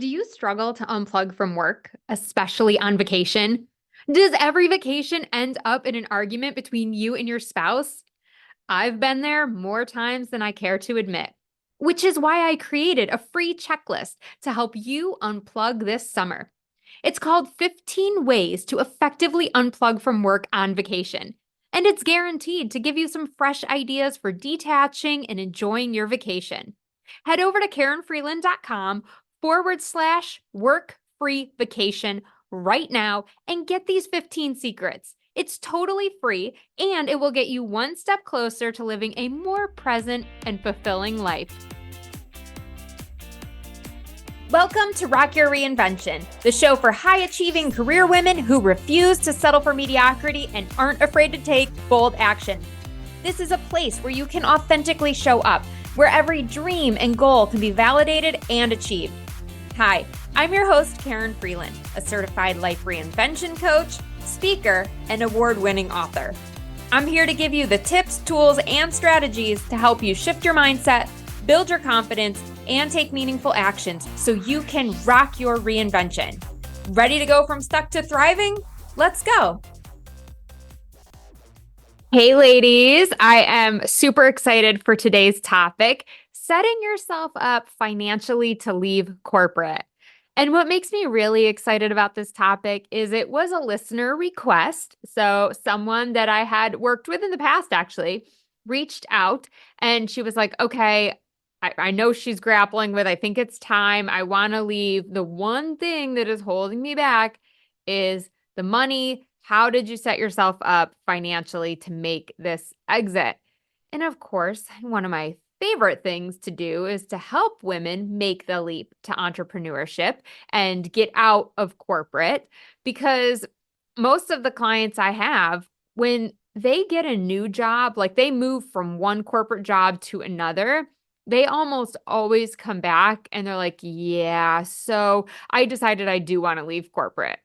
Do you struggle to unplug from work, especially on vacation? Does every vacation end up in an argument between you and your spouse? I've been there more times than I care to admit, which is why I created a free checklist to help you unplug this summer. It's called 15 Ways to Effectively Unplug from Work on Vacation, and it's guaranteed to give you some fresh ideas for detaching and enjoying your vacation. Head over to KarenFreeland.com/work free vacation right now and get these 15 secrets. It's totally free and it will get you one step closer to living a more present and fulfilling life. Welcome to Rock Your Reinvention, the show for high-achieving career women who refuse to settle for mediocrity and aren't afraid to take bold action. This is a place where you can authentically show up, where every dream and goal can be validated and achieved. Hi, I'm your host, Karen Freeland, a certified life reinvention coach, speaker, and award-winning author. I'm here to give you the tips, tools, and strategies to help you shift your mindset, build your confidence, and take meaningful actions so you can rock your reinvention. Ready to go from stuck to thriving? Let's go. Hey, ladies, I am super excited for today's topic, setting yourself up financially to leave corporate. And what makes me really excited about this topic is it was a listener request. So someone that I had worked with in the past actually reached out and she was like, okay, I know she's grappling with, I think it's time. I want to leave. The one thing that is holding me back is the money. How did you set yourself up financially to make this exit? And of course, one of my favorite things to do is to help women make the leap to entrepreneurship and get out of corporate, because most of the clients I have, when they get a new job, like they move from one corporate job to another, they almost always come back and they're like, yeah, so I decided I do want to leave corporate,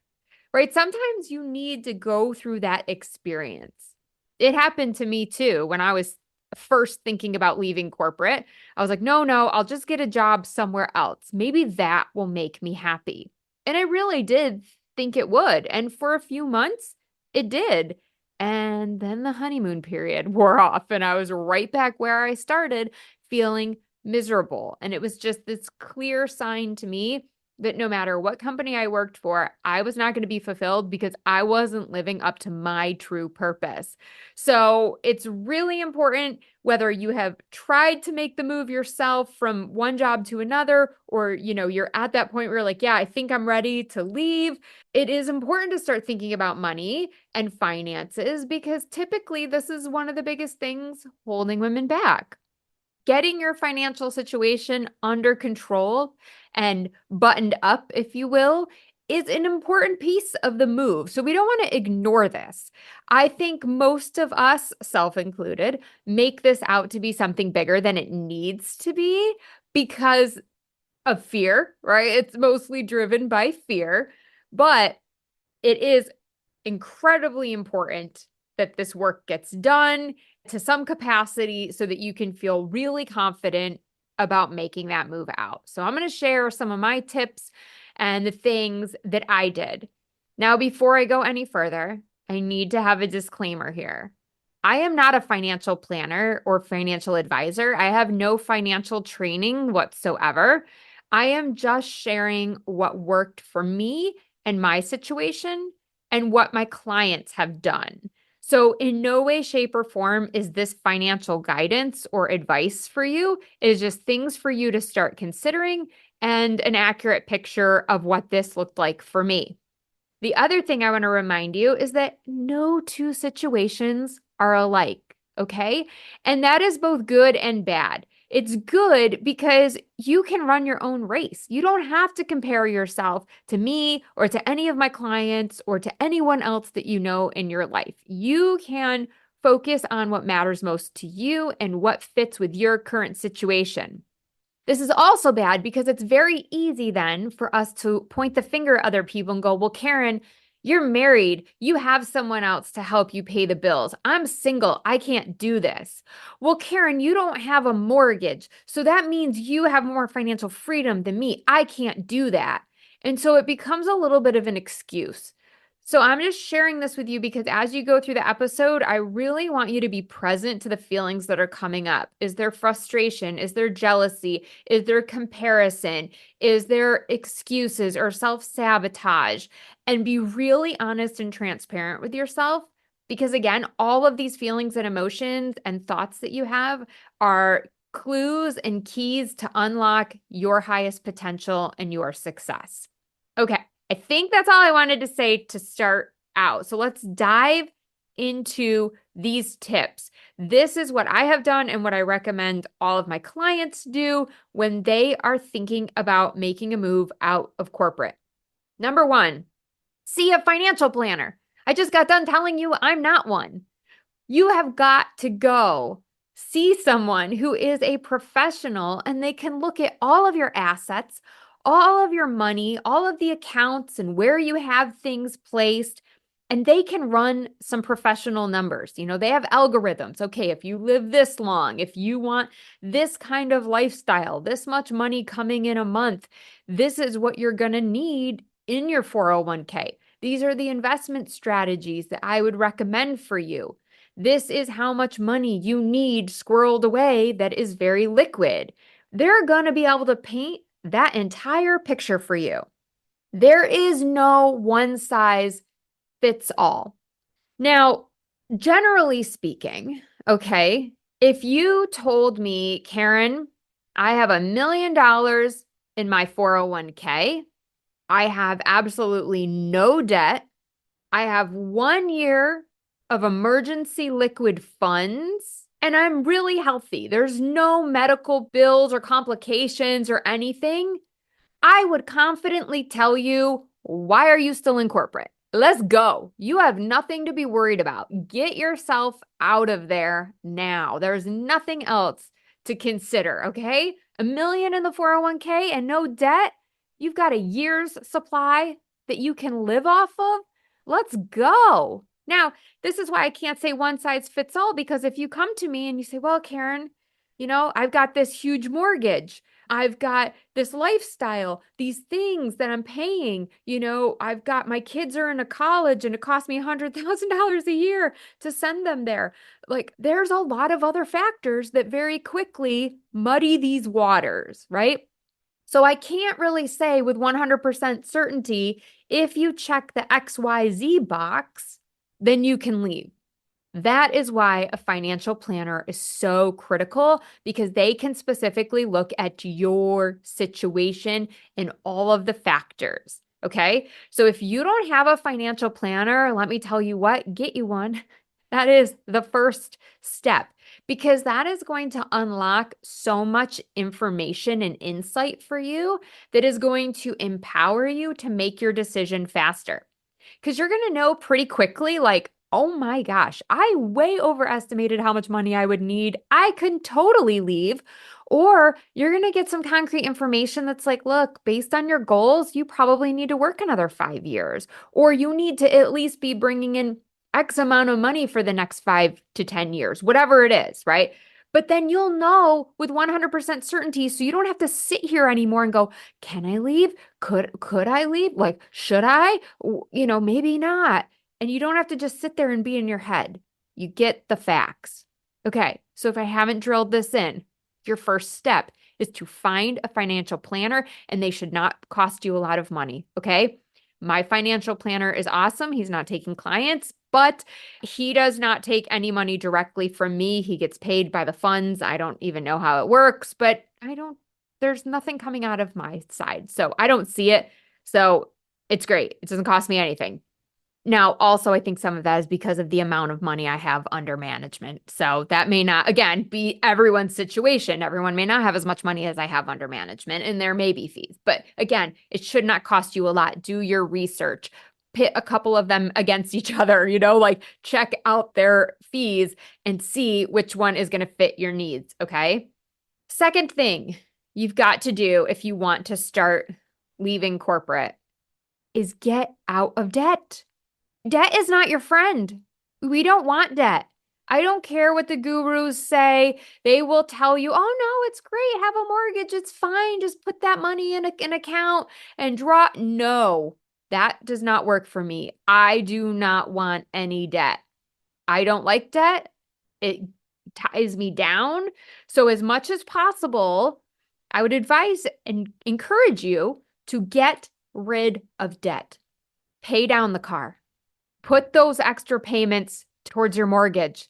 right? Sometimes you need to go through that experience. It happened to me too when I was first thinking about leaving corporate. I was like, no, I'll just get a job somewhere else. Maybe that will make me happy. And I really did think it would. And for a few months, it did. And then the honeymoon period wore off and I was right back where I started, feeling miserable. And it was just this clear sign to me that no matter what company I worked for, I was not going to be fulfilled because I wasn't living up to my true purpose. So it's really important, whether you have tried to make the move yourself from one job to another, or, you're at that point where you're like, yeah, I think I'm ready to leave. It is important to start thinking about money and finances, because typically this is one of the biggest things holding women back. Getting your financial situation under control and buttoned up, if you will, is an important piece of the move. So we don't want to ignore this. I think most of us, self included, make this out to be something bigger than it needs to be because of fear, right? It's mostly driven by fear, but it is incredibly important that this work gets done to some capacity so that you can feel really confident about making that move out. So I'm going to share some of my tips and the things that I did. Now, before I go any further, I need to have a disclaimer here. I am not a financial planner or financial advisor. I have no financial training whatsoever. I am just sharing what worked for me and my situation and what my clients have done. So in no way, shape, or form is this financial guidance or advice for you. It is just things for you to start considering and an accurate picture of what this looked like for me. The other thing I want to remind you is that no two situations are alike, okay? And that is both good and bad. It's good because you can run your own race. You don't have to compare yourself to me or to any of my clients or to anyone else that you know in your life. You can focus on what matters most to you and what fits with your current situation. This is also bad because it's very easy then for us to point the finger at other people and go, well, Karen, You're married. You have someone else to help you pay the bills. I'm single. I can't do this. Well, Karen, you don't have a mortgage. So that means you have more financial freedom than me. I can't do that. And so it becomes a little bit of an excuse. So I'm just sharing this with you because as you go through the episode, I really want you to be present to the feelings that are coming up. Is there frustration? Is there jealousy? Is there comparison? Is there excuses or self-sabotage? And be really honest and transparent with yourself. Because again, all of these feelings and emotions and thoughts that you have are clues and keys to unlock your highest potential and your success. Okay. I think that's all I wanted to say to start out. So let's dive into these tips. This is what I have done and what I recommend all of my clients do when they are thinking about making a move out of corporate. Number one, see a financial planner. I just got done telling you I'm not one. You have got to go see someone who is a professional and they can look at all of your assets, all of your money, all of the accounts and where you have things placed. And they can run some professional numbers. They have algorithms. Okay, if you live this long, if you want this kind of lifestyle, this much money coming in a month, this is what you're going to need in your 401k. These are the investment strategies that I would recommend for you. This is how much money you need squirreled away that is very liquid. They're going to be able to paint that entire picture for you. There is no one size fits all. Now, generally speaking, okay, if you told me, Karen, I have $1 million in my 401k, I have absolutely no debt, I have 1 year of emergency liquid funds, and I'm really healthy. There's no medical bills or complications or anything. I would confidently tell you, why are you still in corporate? Let's go. You have nothing to be worried about. Get yourself out of there now. There's nothing else to consider, okay? $1 million in the 401k and no debt. You've got a year's supply that you can live off of. Let's go. Now, this is why I can't say one size fits all, because if you come to me and you say, well, Karen, I've got this huge mortgage. I've got this lifestyle, these things that I'm paying. I've got my kids are in a college and it costs me $100,000 a year to send them there. Like, there's a lot of other factors that very quickly muddy these waters, right? So I can't really say with 100% certainty, if you check the XYZ box, then you can leave. That is why a financial planner is so critical, because they can specifically look at your situation and all of the factors. Okay. So if you don't have a financial planner, let me tell you what, get you one. That is the first step, because that is going to unlock so much information and insight for you that is going to empower you to make your decision faster. Because you're going to know pretty quickly, like, oh my gosh, I way overestimated how much money I would need. I could totally leave. Or you're going to get some concrete information that's like, look, based on your goals, you probably need to work another 5 years, or you need to at least be bringing in X amount of money for the next 5 to 10 years, whatever it is, right? But then you'll know with 100% certainty, so you don't have to sit here anymore and go, can I leave? Could I leave? Like, should I? Maybe not. And you don't have to just sit there and be in your head. You get the facts. Okay, so if I haven't drilled this in, your first step is to find a financial planner, and they should not cost you a lot of money, okay? My financial planner is awesome. He's not taking clients, but he does not take any money directly from me. He gets paid by the funds. I don't even know how it works, but there's nothing coming out of my side. So I don't see it. So it's great. It doesn't cost me anything. Now, also, I think some of that is because of the amount of money I have under management. So that may not, again, be everyone's situation. Everyone may not have as much money as I have under management, and there may be fees. But again, it should not cost you a lot. Do your research. Pit a couple of them against each other, like check out their fees and see which one is going to fit your needs, okay? Second thing you've got to do if you want to start leaving corporate is get out of debt. Debt is not your friend. We don't want debt. I don't care what the gurus say. They will tell you, oh no, it's great. Have a mortgage. It's fine. Just put that money in an account and draw. No, that does not work for me. I do not want any debt. I don't like debt. It ties me down. So, as much as possible, I would advise and encourage you to get rid of debt. Pay down the car. Put those extra payments towards your mortgage.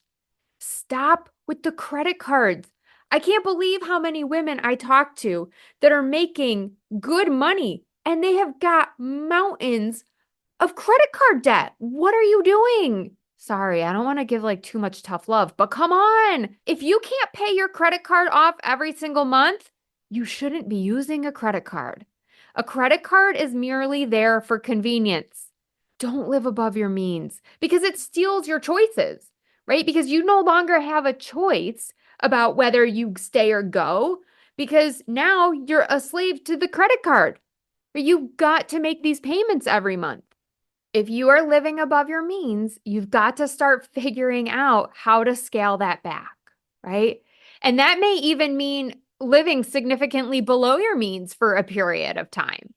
Stop with the credit cards. I can't believe how many women I talk to that are making good money and they have got mountains of credit card debt. What are you doing? Sorry, I don't want to give like too much tough love, but come on. If you can't pay your credit card off every single month, you shouldn't be using a credit card. A credit card is merely there for convenience. Don't live above your means because it steals your choices, right? Because you no longer have a choice about whether you stay or go because now you're a slave to the credit card. You've got to make these payments every month. If you are living above your means, you've got to start figuring out how to scale that back, right? And that may even mean living significantly below your means for a period of time.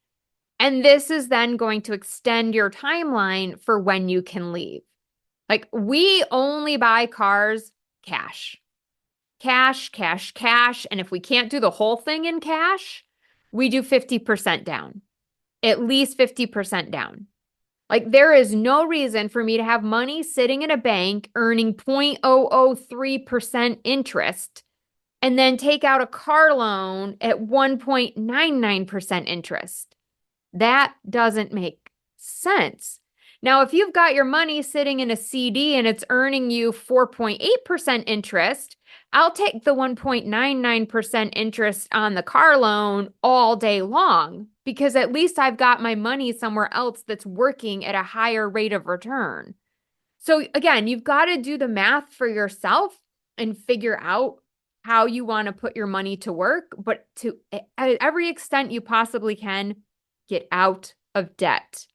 And this is then going to extend your timeline for when you can leave. Like we only buy cars cash, cash, cash, cash. And if we can't do the whole thing in cash, we do 50% down, at least 50% down. Like there is no reason for me to have money sitting in a bank earning 0.003% interest and then take out a car loan at 1.99% interest. That doesn't make sense. Now, if you've got your money sitting in a CD and it's earning you 4.8% interest, I'll take the 1.99% interest on the car loan all day long because at least I've got my money somewhere else that's working at a higher rate of return. So again, you've got to do the math for yourself and figure out how you want to put your money to work, but to at every extent you possibly can, get out of debt.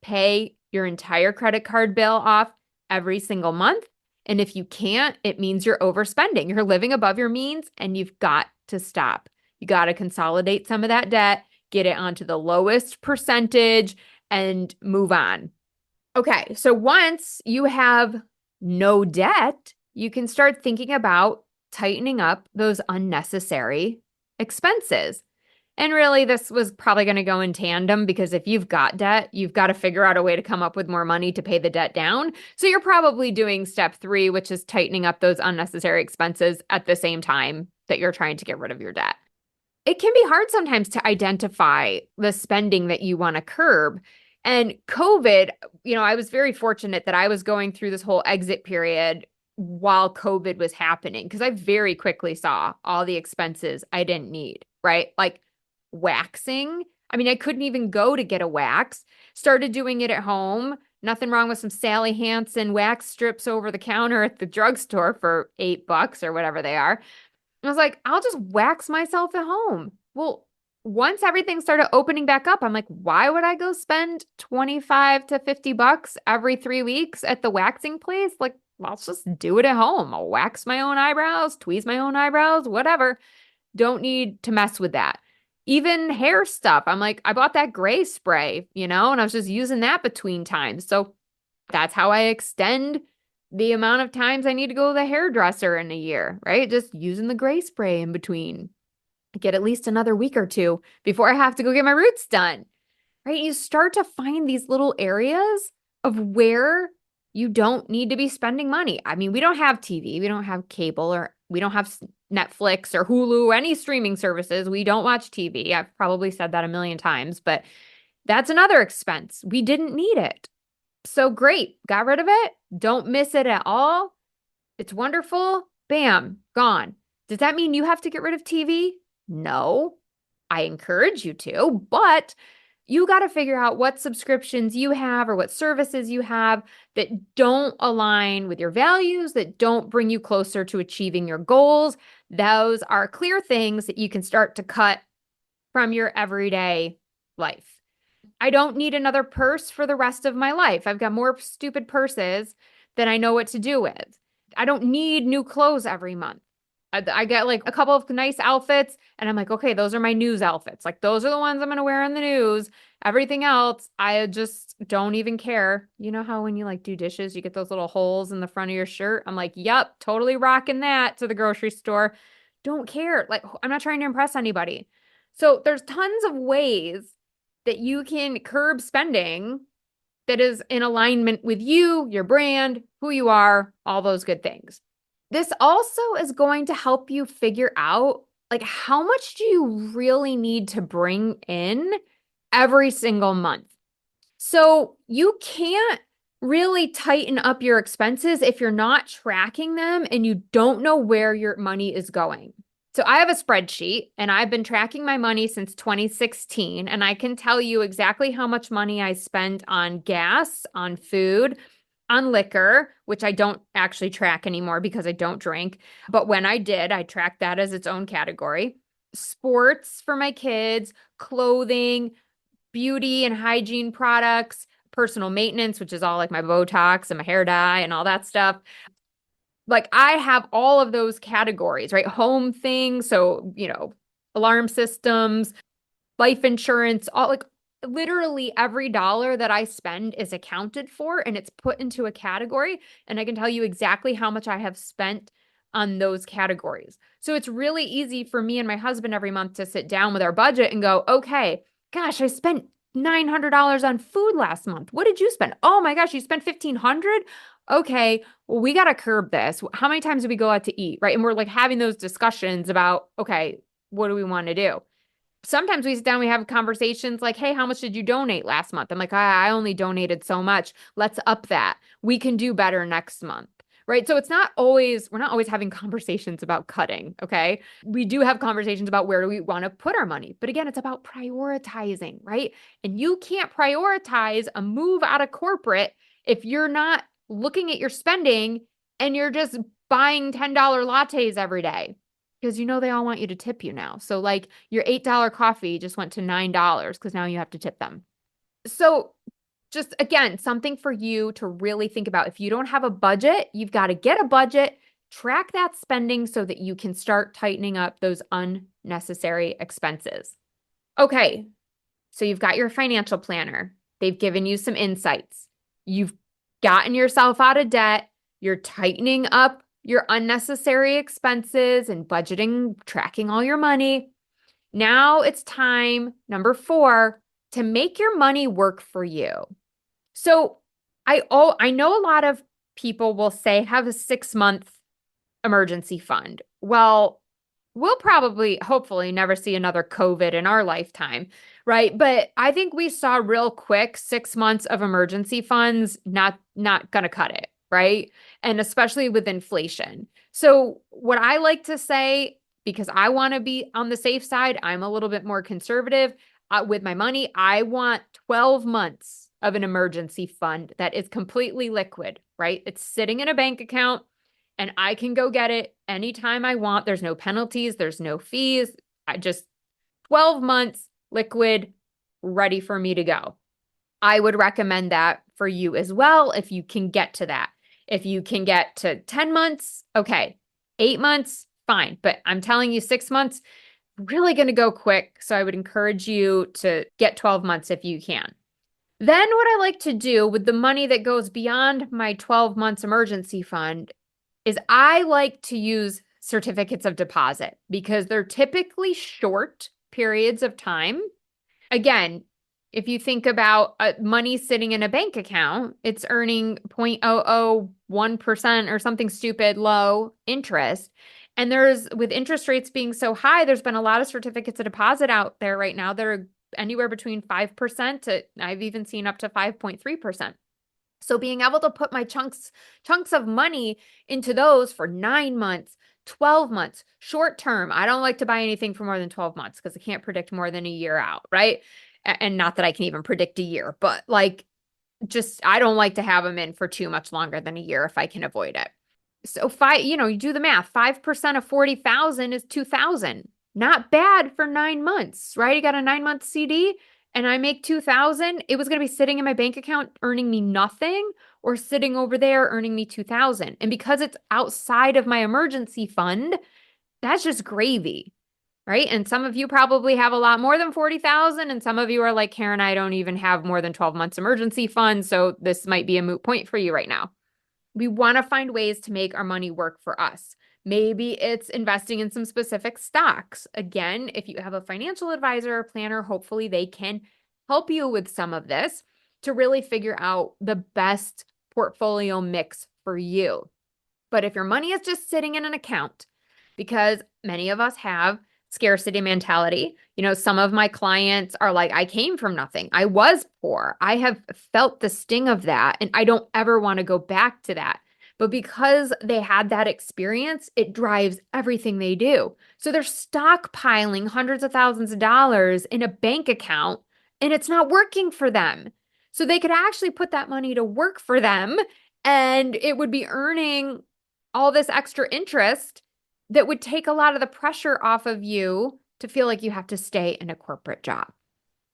Pay your entire credit card bill off every single month. And if you can't, it means you're overspending. You're living above your means and you've got to stop. You got to consolidate some of that debt, get it onto the lowest percentage, and move on. Okay, so once you have no debt, you can start thinking about tightening up those unnecessary expenses. And really, this was probably going to go in tandem because if you've got debt, you've got to figure out a way to come up with more money to pay the debt down. So you're probably doing step 3, which is tightening up those unnecessary expenses at the same time that you're trying to get rid of your debt. It can be hard sometimes to identify the spending that you want to curb. And COVID, I was very fortunate that I was going through this whole exit period while COVID was happening because I very quickly saw all the expenses I didn't need, right? Like waxing. I mean, I couldn't even go to get a wax. Started doing it at home. Nothing wrong with some Sally Hansen wax strips over the counter at the drugstore for $8 or whatever they are. I was like, I'll just wax myself at home. Well, once everything started opening back up, I'm like, why would I go spend 25 to $50 every 3 weeks at the waxing place? Like, I'll just do it at home. I'll wax my own eyebrows, tweeze my own eyebrows, whatever. Don't need to mess with that. Even hair stuff. I'm like, I bought that gray spray, and I was just using that between times. So that's how I extend the amount of times I need to go to the hairdresser in a year, right? Just using the gray spray in between. I get at least another week or two before I have to go get my roots done, right? You start to find these little areas of where you don't need to be spending money. I mean, we don't have TV, we don't have cable, or we don't have Netflix or Hulu, any streaming services. We don't watch TV. I've probably said that a million times, but that's another expense. We didn't need it. So great, got rid of it. Don't miss it at all. It's wonderful. Bam, gone. Does that mean you have to get rid of TV? No, I encourage you to, but you got to figure out what subscriptions you have or what services you have that don't align with your values, that don't bring you closer to achieving your goals. Those are clear things that you can start to cut from your everyday life. I don't need another purse for the rest of my life. I've got more stupid purses than I know what to do with. I don't need new clothes every month. I get like a couple of nice outfits, and I'm like, okay, those are my news outfits. Like, those are the ones I'm going to wear in the news. Everything else, I just don't even care. You know how when you like do dishes, you get those little holes in the front of your shirt? I'm like, yep, totally rocking that to the grocery store. Don't care. Like, I'm not trying to impress anybody. So there's tons of ways that you can curb spending that is in alignment with you, your brand, who you are, all those good things. This also is going to help you figure out like how much do you really need to bring in every single month. So you can't really tighten up your expenses if you're not tracking them and you don't know where your money is going. So I have a spreadsheet and I've been tracking my money since 2016, and I can tell you exactly how much money I spend on gas, on food, on liquor, which I don't actually track anymore because I don't drink. But when I did, I tracked that as its own category. Sports for my kids, clothing, beauty and hygiene products, personal maintenance, which is all like my Botox and my hair dye and all that stuff. Like I have all of those categories, right? Home things. So, alarm systems, life insurance, all like literally every dollar that I spend is accounted for and it's put into a category. And I can tell you exactly how much I have spent on those categories. So it's really easy for me and my husband every month to sit down with our budget and go, okay, gosh, I spent $900 on food last month. What did you spend? Oh my gosh, you spent 1,500. Okay, well, we got to curb this. How many times do we go out to eat, right? And we're like having those discussions about, okay, what do we want to do? Sometimes we sit down, we have conversations like, hey, how much did you donate last month? I'm like, I only donated so much. Let's up that. We can do better next month. Right. So we're not always having conversations about cutting. Okay. We do have conversations about where do we want to put our money. But again, it's about prioritizing. Right. And you can't prioritize a move out of corporate if you're not looking at your spending and you're just buying $10 lattes every day because they all want you to tip you now. So like your $8 coffee just went to $9 because now you have to tip them. So just again, something for you to really think about. If you don't have a budget, you've got to get a budget, track that spending so that you can start tightening up those unnecessary expenses. Okay, so you've got your financial planner. They've given you some insights. You've gotten yourself out of debt. You're tightening up your unnecessary expenses and budgeting, tracking all your money. Now it's time, number 4, to make your money work for you. So I know a lot of people will say have a 6-month emergency fund. Well, we'll probably, hopefully, never see another COVID in our lifetime, right? But I think we saw real quick 6 months of emergency funds not gonna cut it, right? And especially with inflation. So what I like to say, because I want to be on the safe side, I'm a little bit more conservative with my money. I want 12 months of an emergency fund that is completely liquid, right? It's sitting in a bank account and I can go get it anytime I want. There's no penalties, there's no fees. I just 12 months liquid, ready for me to go. I would recommend that for you as well if you can get to that. If you can get to 10 months, okay. 8 months, fine. But I'm telling you, 6 months, really going to go quick. So I would encourage you to get 12 months if you can. Then what I like to do with the money that goes beyond my 12 months emergency fund is I like to use certificates of deposit because they're typically short periods of time. Again, if you think about money sitting in a bank account, it's earning 0.001% or something stupid low interest. And with interest rates being so high, there's been a lot of certificates of deposit out there right now that are anywhere between 5% to I've even seen up to 5.3%. So being able to put my chunks of money into those for 9 months, 12 months, short term. I don't like to buy anything for more than 12 months because I can't predict more than a year out, right? And not that I can even predict a year, but like I don't like to have them in for too much longer than a year if I can avoid it. So you do the math, 5% of 40,000 is 2,000. Not bad for 9 months, right? You got a 9-month CD. and I make 2,000, it was going to be sitting in my bank account earning me nothing or sitting over there earning me 2,000. And because it's outside of my emergency fund, that's just gravy, right? And some of you probably have a lot more than 40,000 and some of you are like, Karen, I don't even have more than 12 months emergency fund, so this might be a moot point for you right now. We want to find ways to make our money work for us. Maybe it's investing in some specific stocks. Again, if you have a financial advisor or planner, hopefully they can help you with some of this to really figure out the best portfolio mix for you. But if your money is just sitting in an account, because many of us have scarcity mentality. Some of my clients are like, I came from nothing. I was poor. I have felt the sting of that, and I don't ever want to go back to that. But because they had that experience, it drives everything they do. So they're stockpiling hundreds of thousands of dollars in a bank account, and it's not working for them. So they could actually put that money to work for them, and it would be earning all this extra interest that would take a lot of the pressure off of you to feel like you have to stay in a corporate job.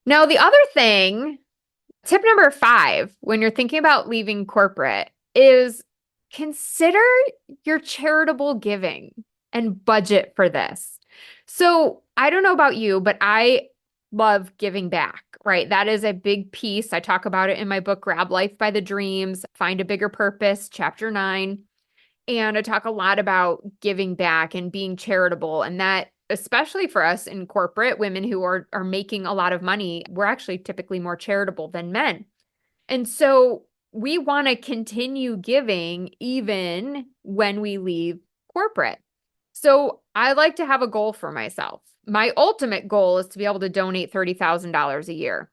Now, the other thing, tip number 5, when you're thinking about leaving corporate, is consider your charitable giving and budget for this. So I don't know about you, but I love giving back, right? That is a big piece. I talk about it in my book, Grab Life by the Dreams, Find a Bigger Purpose, chapter 9. And I talk a lot about giving back and being charitable. And that, especially for us in corporate, women who are making a lot of money, we're actually typically more charitable than men. And so we want to continue giving even when we leave corporate. So I like to have a goal for myself. My ultimate goal is to be able to donate $30,000 a year.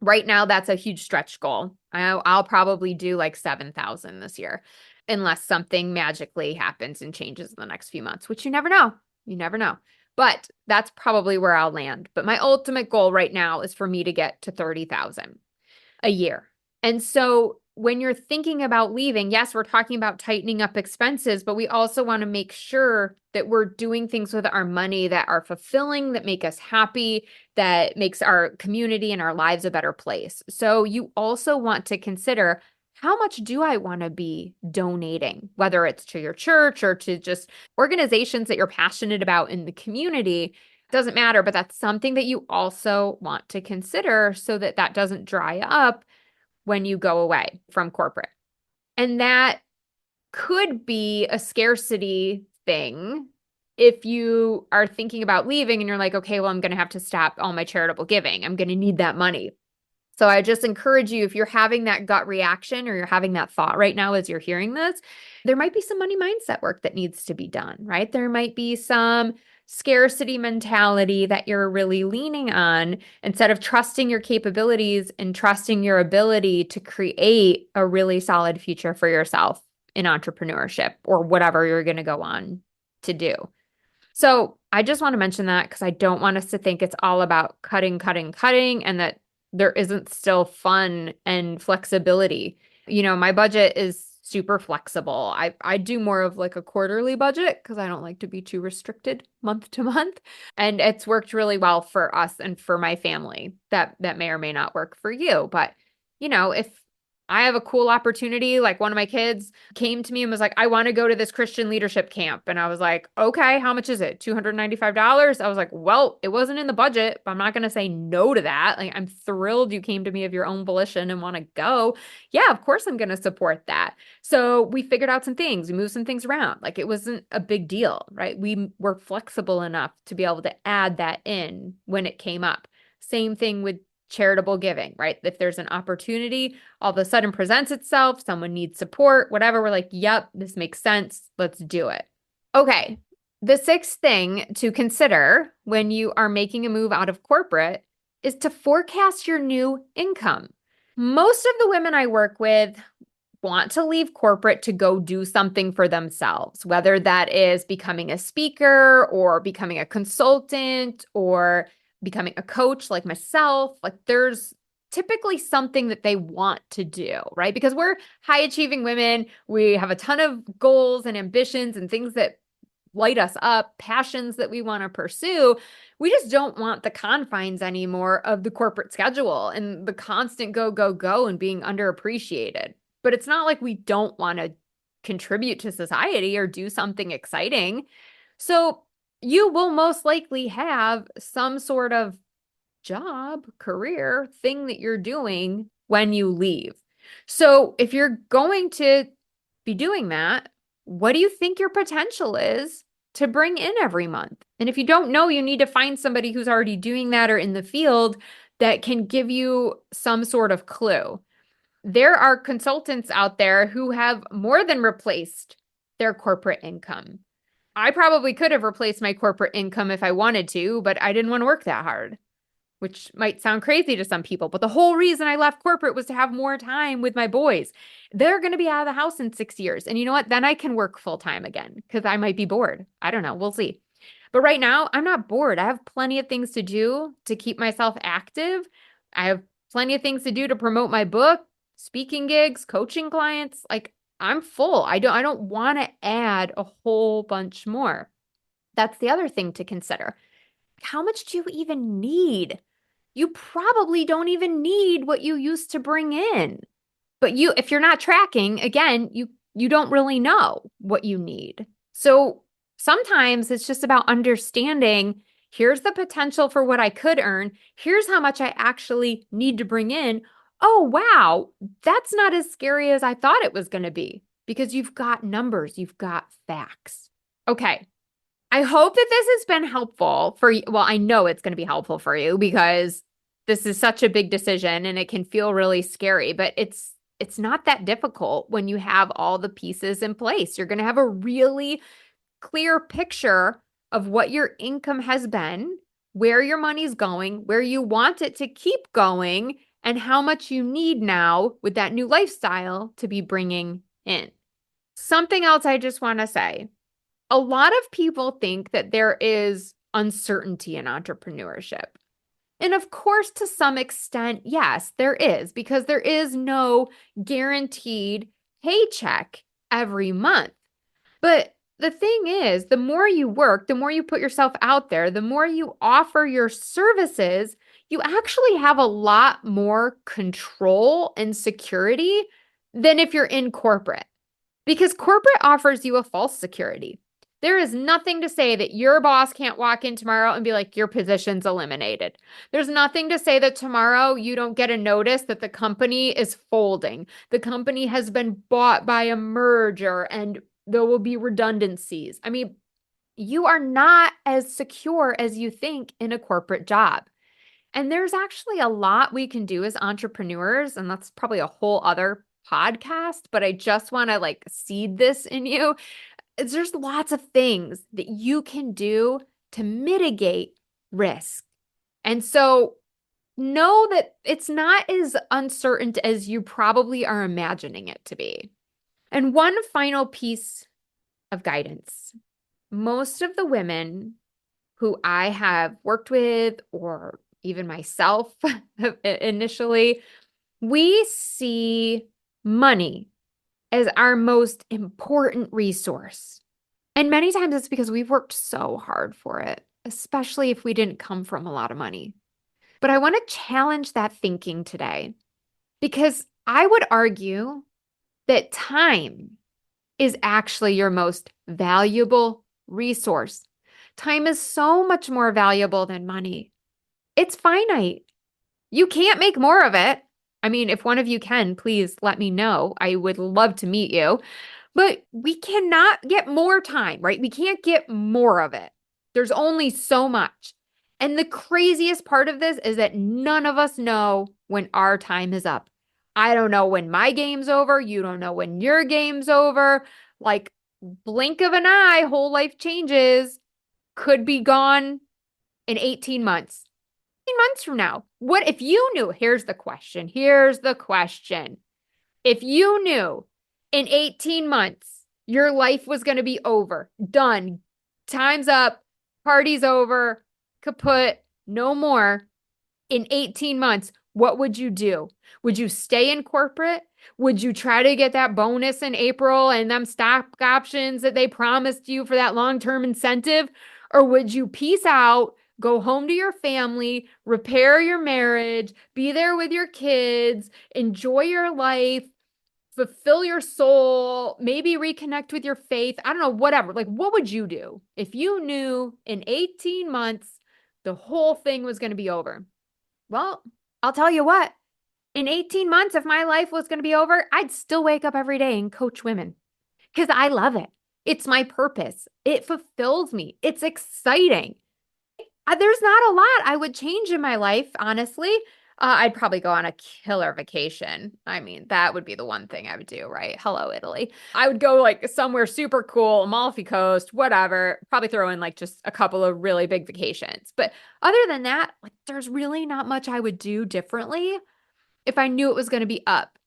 Right now, that's a huge stretch goal. I'll probably do like 7,000 this year, unless something magically happens and changes in the next few months, which you never know. You never know. But that's probably where I'll land. But my ultimate goal right now is for me to get to 30,000 a year. And so when you're thinking about leaving, yes, we're talking about tightening up expenses, but we also want to make sure that we're doing things with our money that are fulfilling, that make us happy, that makes our community and our lives a better place. So you also want to consider, how much do I want to be donating, whether it's to your church or to just organizations that you're passionate about in the community? Doesn't matter, but that's something that you also want to consider so that that doesn't dry up when you go away from corporate. And that could be a scarcity thing if you are thinking about leaving and you're like, okay, well, I'm going to have to stop all my charitable giving. I'm going to need that money. So I just encourage you, if you're having that gut reaction or you're having that thought right now as you're hearing this, there might be some money mindset work that needs to be done, right? There might be some scarcity mentality that you're really leaning on instead of trusting your capabilities and trusting your ability to create a really solid future for yourself in entrepreneurship or whatever you're going to go on to do. So I just want to mention that because I don't want us to think it's all about cutting, and that there isn't still fun and flexibility. My budget is super flexible. I do more of like a quarterly budget because I don't like to be too restricted month to month. And it's worked really well for us and for my family. That may or may not work for you. But, if I have a cool opportunity, like one of my kids came to me and was like, I want to go to this Christian leadership camp. And I was like, okay, how much is it? $295? I was like, well, it wasn't in the budget, but I'm not going to say no to that. Like, I'm thrilled you came to me of your own volition and want to go. Yeah, of course I'm going to support that. So we figured out some things. We moved some things around. Like, it wasn't a big deal, right? We were flexible enough to be able to add that in when it came up. Same thing with charitable giving, right? If there's an opportunity all of a sudden presents itself, someone needs support, whatever, we're like, yep, this makes sense. Let's do it. Okay. The 6th thing to consider when you are making a move out of corporate is to forecast your new income. Most of the women I work with want to leave corporate to go do something for themselves, whether that is becoming a speaker or becoming a consultant or becoming a coach like myself. Like, there's typically something that they want to do, right? Because we're high achieving women. We have a ton of goals and ambitions and things that light us up, passions that we want to pursue. We just don't want the confines anymore of the corporate schedule and the constant go, go, go and being underappreciated. But it's not like we don't want to contribute to society or do something exciting. So you will most likely have some sort of job, career thing that you're doing when you leave. So if you're going to be doing that, what do you think your potential is to bring in every month? And if you don't know, you need to find somebody who's already doing that or in the field that can give you some sort of clue. There are consultants out there who have more than replaced their corporate income. I probably could have replaced my corporate income if I wanted to, but I didn't want to work that hard, which might sound crazy to some people. But the whole reason I left corporate was to have more time with my boys. They're going to be out of the house in 6 years. And you know what? Then I can work full time again because I might be bored. I don't know. We'll see. But right now, I'm not bored. I have plenty of things to do to keep myself active. I have plenty of things to do to promote my book, speaking gigs, coaching clients. Like, I'm full. I don't want to add a whole bunch more. That's the other thing to consider. How much do you even need? You probably don't even need what you used to bring in. But if you're not tracking, again, you don't really know what you need. So sometimes it's just about understanding, here's the potential for what I could earn. Here's how much I actually need to bring in. Oh, wow, that's not as scary as I thought it was going to be because you've got numbers, you've got facts. Okay. I hope that this has been helpful for you. Well, I know it's going to be helpful for you because this is such a big decision and it can feel really scary, but it's not that difficult when you have all the pieces in place. You're going to have a really clear picture of what your income has been, where your money's going, where you want it to keep going, and how much you need now with that new lifestyle to be bringing in. Something else I just want to say. A lot of people think that there is uncertainty in entrepreneurship. And of course, to some extent, yes, there is, because there is no guaranteed paycheck every month. But the thing is, the more you work, the more you put yourself out there, the more you offer your services, you actually have a lot more control and security than if you're in corporate. Because corporate offers you a false security. There is nothing to say that your boss can't walk in tomorrow and be like, your position's eliminated. There's nothing to say that tomorrow you don't get a notice that the company is folding. The company has been bought by a merger and there will be redundancies. I mean, you are not as secure as you think in a corporate job. And there's actually a lot we can do as entrepreneurs, and that's probably a whole other podcast, but I just want to seed this in you. There's lots of things that you can do to mitigate risk. And so know that it's not as uncertain as you probably are imagining it to be. And one final piece of guidance. Most of the women who I have worked with, or even myself initially, we see money as our most important resource. And many times it's because we've worked so hard for it, especially if we didn't come from a lot of money. But I want to challenge that thinking today because I would argue that time is actually your most valuable resource. Time is so much more valuable than money. It's finite. You can't make more of it. I mean, if one of you can, please let me know. I would love to meet you. But we cannot get more time, right? We can't get more of it. There's only so much. And the craziest part of this is that none of us know when our time is up. I don't know when my game's over. You don't know when your game's over. Like, blink of an eye, whole life changes. Could be gone in 18 months. 18 months from now. What if you knew? Here's the question. If you knew in 18 months your life was going to be over, done, time's up, party's over, kaput, no more, in 18 months, what would you do? Would you stay in corporate? Would you try to get that bonus in April and them stock options that they promised you for that long-term incentive? Or would you peace out, go home to your family, repair your marriage, be there with your kids, enjoy your life, fulfill your soul, maybe reconnect with your faith? I don't know, whatever. Like, what would you do if you knew in 18 months the whole thing was going to be over? Well, I'll tell you what. In 18 months, if my life was going to be over, I'd still wake up every day and coach women because I love it. It's my purpose. It fulfills me. It's exciting. There's not a lot I would change in my life, honestly. I'd probably go on a killer vacation. I mean, that would be the one thing I would do, right? Hello, Italy. I would go like somewhere super cool, Amalfi Coast, whatever. Probably throw in like just a couple of really big vacations. But other than that, like, there's really not much I would do differently if I knew it was going to be up.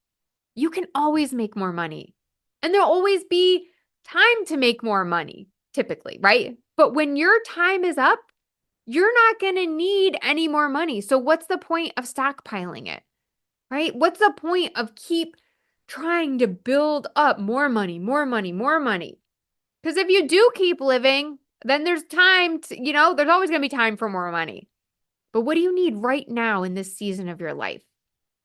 You can always make more money. And there'll always be time to make more money, typically, right? But when your time is up, you're not going to need any more money. So what's the point of stockpiling it, right? What's the point of keep trying to build up more money, more money, more money? Because if you do keep living, then there's time to, there's always going to be time for more money. But what do you need right now in this season of your life?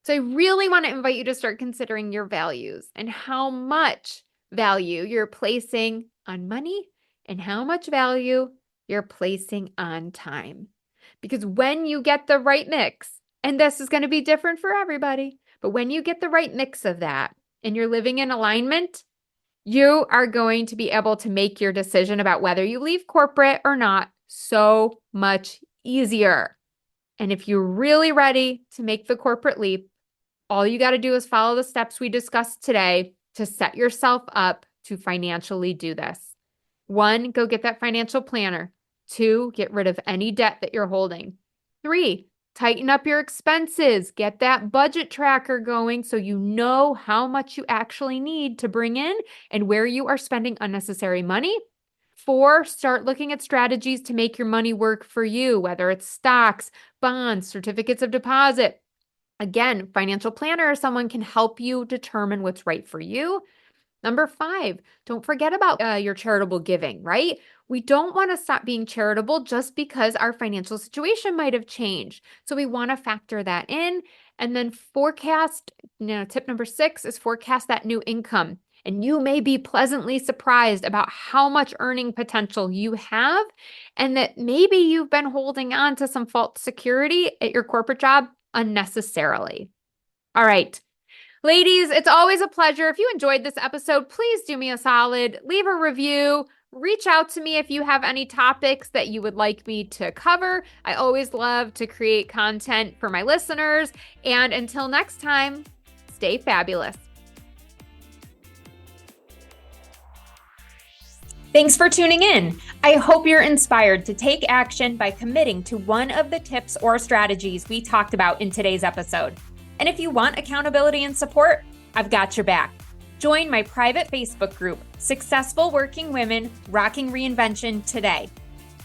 So I really want to invite you to start considering your values and how much value you're placing on money and how much value you're placing on time. Because when you get the right mix, and this is going to be different for everybody, but when you get the right mix of that and you're living in alignment, you are going to be able to make your decision about whether you leave corporate or not so much easier. And if you're really ready to make the corporate leap, all you got to do is follow the steps we discussed today to set yourself up to financially do this. 1, go get that financial planner. 2, get rid of any debt that you're holding. 3, tighten up your expenses. Get that budget tracker going so you know how much you actually need to bring in and where you are spending unnecessary money. 4, start looking at strategies to make your money work for you, whether it's stocks, bonds, certificates of deposit. Again, financial planner or someone can help you determine what's right for you. Number 5, don't forget about your charitable giving, right? We don't want to stop being charitable just because our financial situation might have changed. So we want to factor that in and then forecast, tip number 6 is forecast that new income. And you may be pleasantly surprised about how much earning potential you have and that maybe you've been holding on to some false security at your corporate job unnecessarily. All right. Ladies, it's always a pleasure. If you enjoyed this episode, please do me a solid, leave a review, reach out to me if you have any topics that you would like me to cover. I always love to create content for my listeners. And until next time, stay fabulous. Thanks for tuning in. I hope you're inspired to take action by committing to one of the tips or strategies we talked about in today's episode. And if you want accountability and support, I've got your back. Join my private Facebook group, Successful Working Women Rocking Reinvention today.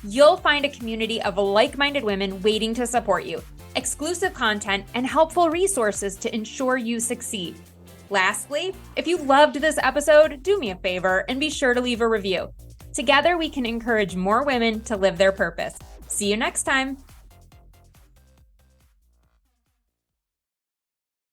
You'll find a community of like-minded women waiting to support you, exclusive content, and helpful resources to ensure you succeed. Lastly, if you loved this episode, do me a favor and be sure to leave a review. Together, we can encourage more women to live their purpose. See you next time.